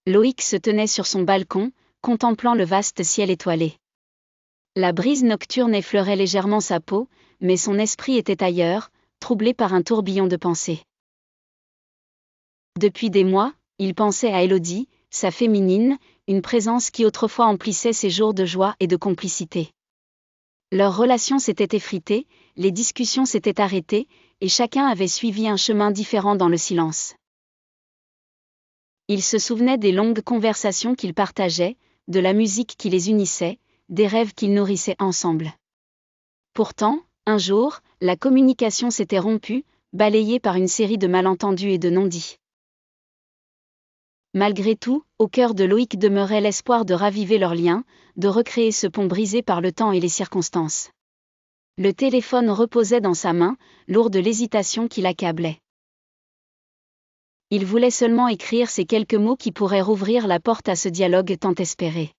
Loïc se tenait sur son balcon, contemplant le vaste ciel étoilé. La brise nocturne effleurait légèrement sa peau, mais son esprit était ailleurs, troublé par un tourbillon de pensées. Depuis des mois, il pensait à Élodie, sa féminine, une présence qui autrefois emplissait ses jours de joie et de complicité. Leur relation s'était effritée, les discussions s'étaient arrêtées, et chacun avait suivi un chemin différent dans le silence. Il se souvenait des longues conversations qu'ils partageaient, de la musique qui les unissait, des rêves qu'ils nourrissaient ensemble. Pourtant, un jour, la communication s'était rompue, balayée par une série de malentendus et de non-dits. Malgré tout, au cœur de Loïc demeurait l'espoir de raviver leur lien, de recréer ce pont brisé par le temps et les circonstances. Le téléphone reposait dans sa main, lourd de l'hésitation qui l'accablait. Il voulait seulement écrire ces quelques mots qui pourraient rouvrir la porte à ce dialogue tant espéré.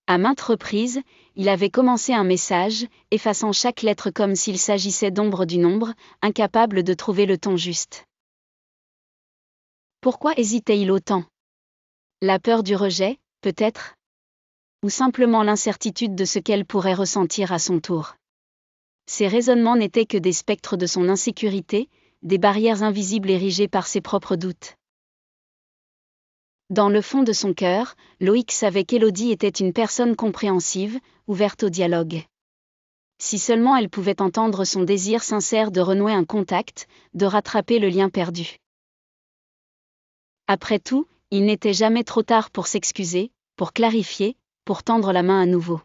À maintes reprises, il avait commencé un message, effaçant chaque lettre comme s'il s'agissait d'ombre d'une ombre, incapable de trouver le ton juste. Pourquoi hésitait-il autant ? La peur du rejet, peut-être ? Ou simplement l'incertitude de ce qu'elle pourrait ressentir à son tour ? Ces raisonnements n'étaient que des spectres de son insécurité, des barrières invisibles érigées par ses propres doutes. Dans le fond de son cœur, Loïc savait qu'Élodie était une personne compréhensive, ouverte au dialogue. Si seulement elle pouvait entendre son désir sincère de renouer un contact, de rattraper le lien perdu. Après tout, il n'était jamais trop tard pour s'excuser, pour clarifier, pour tendre la main à nouveau.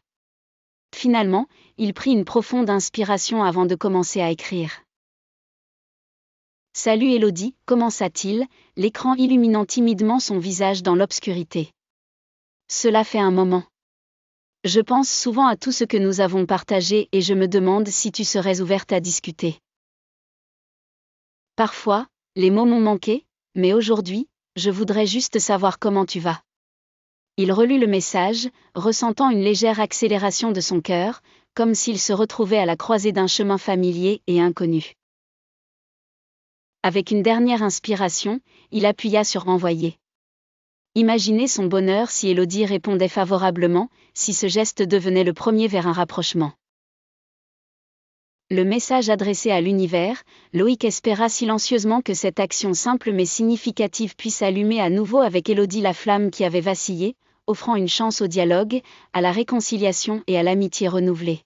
Finalement, il prit une profonde inspiration avant de commencer à écrire. « Salut Élodie », commença-t-il, l'écran illuminant timidement son visage dans l'obscurité. Cela fait un moment. Je pense souvent à tout ce que nous avons partagé et je me demande si tu serais ouverte à discuter. Parfois, les mots m'ont manqué, mais aujourd'hui, je voudrais juste savoir comment tu vas. Il relut le message, ressentant une légère accélération de son cœur, comme s'il se retrouvait à la croisée d'un chemin familier et inconnu. Avec une dernière inspiration, il appuya sur « Envoyer ». Imaginez son bonheur si Élodie répondait favorablement, si ce geste devenait le premier vers un rapprochement. Le message adressé à l'univers, Loïc espéra silencieusement que cette action simple mais significative puisse allumer à nouveau avec Élodie la flamme qui avait vacillé, offrant une chance au dialogue, à la réconciliation et à l'amitié renouvelée.